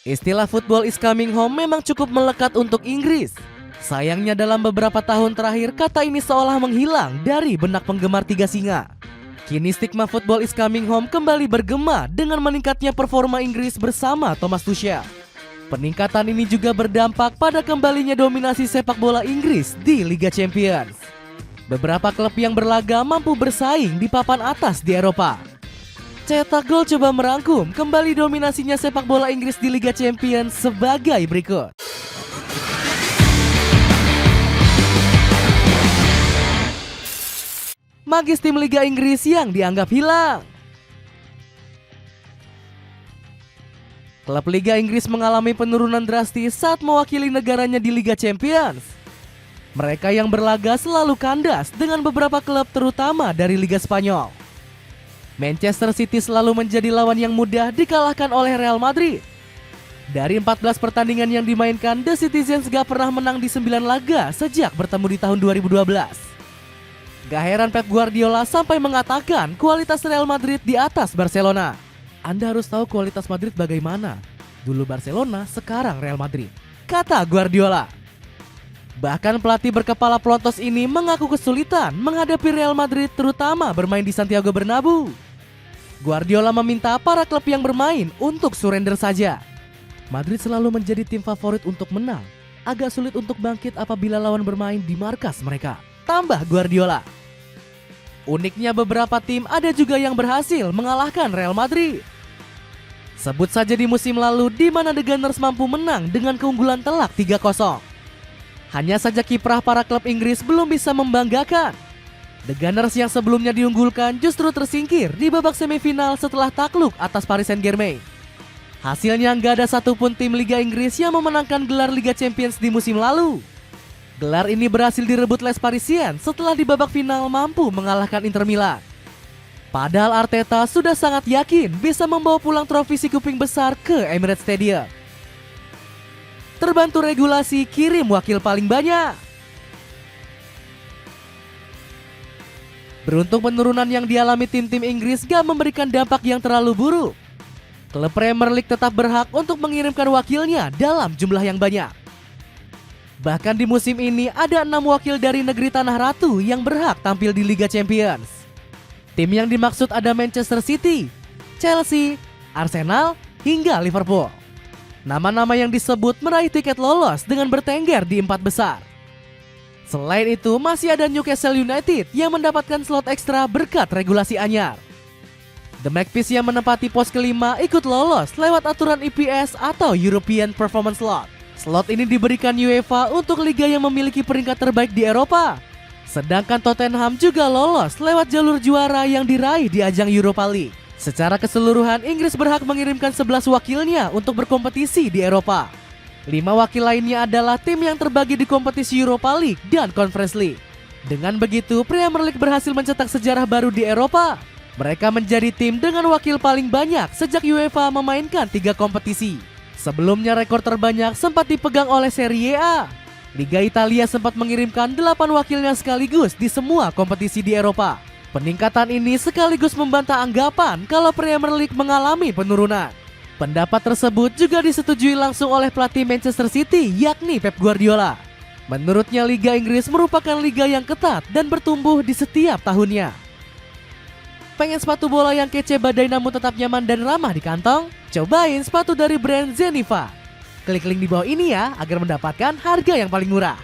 Istilah football is coming home memang cukup melekat untuk Inggris. Sayangnya dalam beberapa tahun terakhir kata ini seolah menghilang dari benak penggemar Tiga Singa. Kini stigma football is coming home kembali bergema dengan meningkatnya performa Inggris bersama Thomas Tuchel. Peningkatan ini juga berdampak pada kembalinya dominasi sepak bola Inggris di Liga Champions. Beberapa klub yang berlaga mampu bersaing di papan atas di Eropa. Cetak Gol coba merangkum kembali dominasinya sepak bola Inggris di Liga Champions sebagai berikut. Magis tim Liga Inggris yang dianggap hilang. Klub Liga Inggris mengalami penurunan drastis saat mewakili negaranya di Liga Champions. Mereka yang berlaga selalu kandas dengan beberapa klub terutama dari Liga Spanyol. Manchester City selalu menjadi lawan yang mudah dikalahkan oleh Real Madrid. Dari 14 pertandingan yang dimainkan, The Citizens gak pernah menang di 9 laga sejak bertemu di tahun 2012. Gak heran Pep Guardiola sampai mengatakan kualitas Real Madrid di atas Barcelona. Anda harus tahu kualitas Madrid bagaimana. Dulu Barcelona, sekarang Real Madrid, kata Guardiola. Bahkan pelatih berkepala pelontos ini mengaku kesulitan menghadapi Real Madrid terutama bermain di Santiago Bernabeu. Guardiola meminta para klub yang bermain untuk surrender saja. Madrid selalu menjadi tim favorit untuk menang. Agak sulit untuk bangkit apabila lawan bermain di markas mereka, tambah Guardiola. Uniknya beberapa tim ada juga yang berhasil mengalahkan Real Madrid. Sebut saja di musim lalu di mana The Gunners mampu menang dengan keunggulan telak 3-0. Hanya saja kiprah para klub Inggris belum bisa membanggakan. The Gunners yang sebelumnya diunggulkan justru tersingkir di babak semifinal setelah takluk atas Paris Saint-Germain. Hasilnya nggak ada satupun tim Liga Inggris yang memenangkan gelar Liga Champions di musim lalu. Gelar ini berhasil direbut Les Parisiens setelah di babak final mampu mengalahkan Inter Milan. Padahal Arteta sudah sangat yakin bisa membawa pulang trofi si kuping besar ke Emirates Stadium. Terbantu regulasi, kirim wakil paling banyak. Beruntung penurunan yang dialami tim-tim Inggris gak memberikan dampak yang terlalu buruk. Klub Premier League tetap berhak untuk mengirimkan wakilnya dalam jumlah yang banyak. Bahkan di musim ini ada 6 wakil dari negeri Tanah Ratu yang berhak tampil di Liga Champions. Tim yang dimaksud ada Manchester City, Chelsea, Arsenal, hingga Liverpool. Nama-nama yang disebut meraih tiket lolos dengan bertengger di 4 besar. Selain itu masih ada Newcastle United yang mendapatkan slot ekstra berkat regulasi anyar. The Magpies yang menempati pos kelima ikut lolos lewat aturan EPS atau European Performance Slot. Slot ini diberikan UEFA untuk liga yang memiliki peringkat terbaik di Eropa. Sedangkan Tottenham juga lolos lewat jalur juara yang diraih di ajang Europa League. Secara keseluruhan Inggris berhak mengirimkan 11 wakilnya untuk berkompetisi di Eropa. 5 wakil lainnya adalah tim yang terbagi di kompetisi Europa League dan Conference League. Dengan begitu, Premier League berhasil mencetak sejarah baru di Eropa. Mereka menjadi tim dengan wakil paling banyak sejak UEFA memainkan 3 kompetisi. Sebelumnya rekor terbanyak sempat dipegang oleh Serie A. Liga Italia sempat mengirimkan 8 wakilnya sekaligus di semua kompetisi di Eropa. Peningkatan ini sekaligus membantah anggapan kalau Premier League mengalami penurunan. Pendapat tersebut juga disetujui langsung oleh pelatih Manchester City yakni Pep Guardiola. Menurutnya Liga Inggris merupakan liga yang ketat dan bertumbuh di setiap tahunnya. Pengen sepatu bola yang kece badai namun tetap nyaman dan ramah di kantong? Cobain sepatu dari brand Zeniva. Klik link di bawah ini ya agar mendapatkan harga yang paling murah.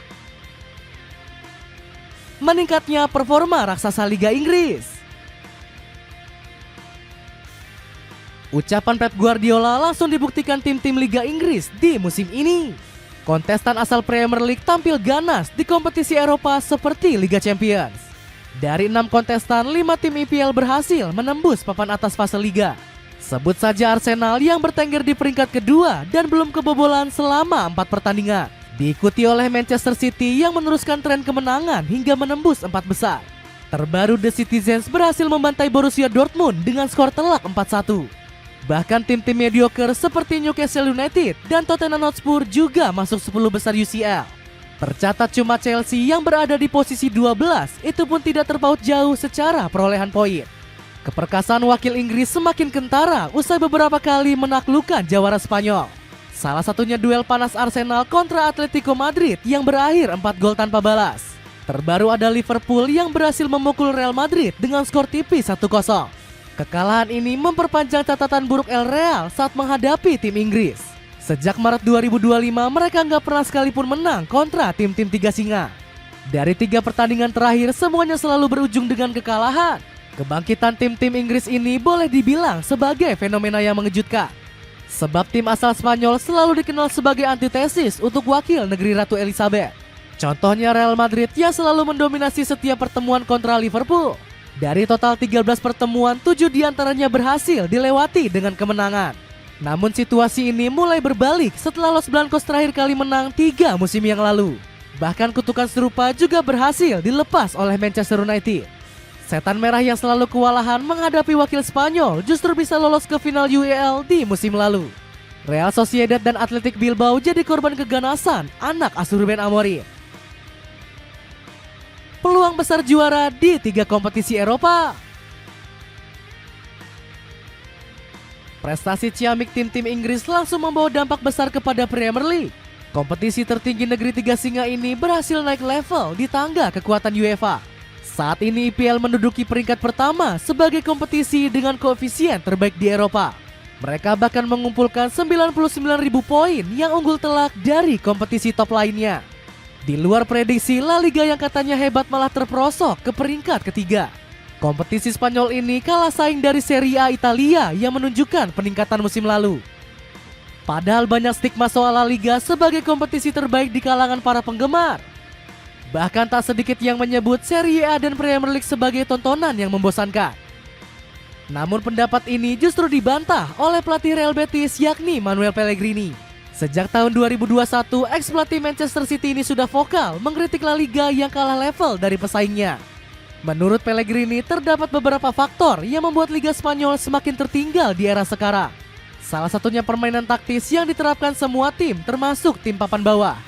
Meningkatnya performa raksasa Liga Inggris. Ucapan Pep Guardiola langsung dibuktikan tim-tim Liga Inggris di musim ini. Kontestan asal Premier League tampil ganas di kompetisi Eropa seperti Liga Champions. Dari 6 kontestan, 5 tim IPL berhasil menembus papan atas fase Liga. Sebut saja Arsenal yang bertengger di peringkat kedua dan belum kebobolan selama 4 pertandingan. Diikuti oleh Manchester City yang meneruskan tren kemenangan hingga menembus 4 besar. Terbaru The Citizens berhasil membantai Borussia Dortmund dengan skor telak 4-1. Bahkan tim-tim mediocre seperti Newcastle United dan Tottenham Hotspur juga masuk 10 besar UCL. Tercatat cuma Chelsea yang berada di posisi 12 itu pun tidak terpaut jauh secara perolehan poin. Keperkasaan wakil Inggris semakin kentara usai beberapa kali menaklukkan jawara Spanyol. Salah satunya duel panas Arsenal kontra Atletico Madrid yang berakhir 4 gol tanpa balas. Terbaru ada Liverpool yang berhasil memukul Real Madrid dengan skor tipis 1-0. Kekalahan ini memperpanjang catatan buruk El Real saat menghadapi tim Inggris. Sejak Maret 2025 mereka nggak pernah sekalipun menang kontra tim-tim tiga singa. Dari 3 pertandingan terakhir semuanya selalu berujung dengan kekalahan. Kebangkitan tim-tim Inggris ini boleh dibilang sebagai fenomena yang mengejutkan. Sebab tim asal Spanyol selalu dikenal sebagai antitesis untuk wakil negeri Ratu Elizabeth. Contohnya Real Madrid yang selalu mendominasi setiap pertemuan kontra Liverpool. Dari total 13 pertemuan, 7 diantaranya berhasil dilewati dengan kemenangan. Namun situasi ini mulai berbalik setelah Los Blancos terakhir kali menang 3 musim yang lalu. Bahkan kutukan serupa juga berhasil dilepas oleh Manchester United. Setan merah yang selalu kewalahan menghadapi wakil Spanyol justru bisa lolos ke final UEL di musim lalu. Real Sociedad dan Athletic Bilbao jadi korban keganasan anak asuh Ruben Amorim. Peluang besar juara di 3 kompetisi Eropa. Prestasi ciamik tim-tim Inggris langsung membawa dampak besar kepada Premier League. Kompetisi tertinggi negeri tiga singa ini berhasil naik level di tangga kekuatan UEFA. Saat ini IPL menduduki peringkat pertama sebagai kompetisi dengan koefisien terbaik di Eropa. Mereka bahkan mengumpulkan 99.000 poin yang unggul telak dari kompetisi top lainnya. Di luar prediksi, La Liga yang katanya hebat malah terperosok ke peringkat ketiga. Kompetisi Spanyol ini kalah saing dari Serie A Italia yang menunjukkan peningkatan musim lalu. Padahal banyak stigma soal La Liga sebagai kompetisi terbaik di kalangan para penggemar. Bahkan tak sedikit yang menyebut Serie A dan Premier League sebagai tontonan yang membosankan. Namun pendapat ini justru dibantah oleh pelatih Real Betis yakni Manuel Pellegrini. Sejak tahun 2021, ex-pelatih Manchester City ini sudah vokal mengkritik La Liga yang kalah level dari pesaingnya. Menurut Pellegrini, terdapat beberapa faktor yang membuat Liga Spanyol semakin tertinggal di era sekarang. Salah satunya permainan taktis yang diterapkan semua tim termasuk tim papan bawah.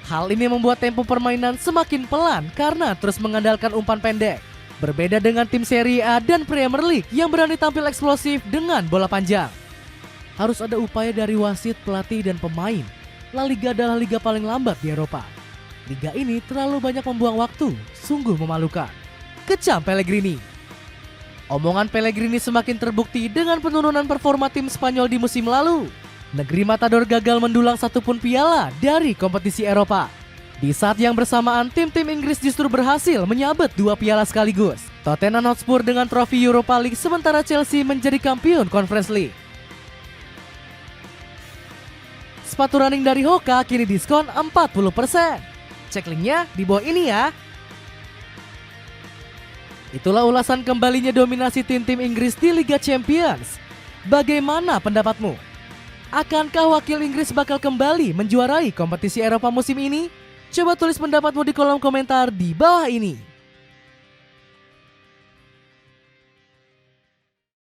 Hal ini membuat tempo permainan semakin pelan karena terus mengandalkan umpan pendek. Berbeda dengan tim Serie A dan Premier League yang berani tampil eksplosif dengan bola panjang. Harus ada upaya dari wasit, pelatih, dan pemain. La Liga adalah liga paling lambat di Eropa. Liga ini terlalu banyak membuang waktu, sungguh memalukan. Kecam Pellegrini. Omongan Pellegrini semakin terbukti dengan penurunan performa tim Spanyol di musim lalu. Negeri Matador gagal mendulang satupun piala dari kompetisi Eropa. Di saat yang bersamaan, tim-tim Inggris justru berhasil menyabet 2 piala sekaligus. Tottenham Hotspur dengan trofi Europa League, sementara Chelsea menjadi kampiun Conference League. Sepatu running dari Hoka kini diskon 40%. Cek linknya di bawah ini ya. Itulah ulasan kembalinya dominasi tim-tim Inggris di Liga Champions. Bagaimana pendapatmu? Akankah wakil Inggris bakal kembali menjuarai kompetisi Eropa musim ini? Coba tulis pendapatmu di kolom komentar di bawah ini.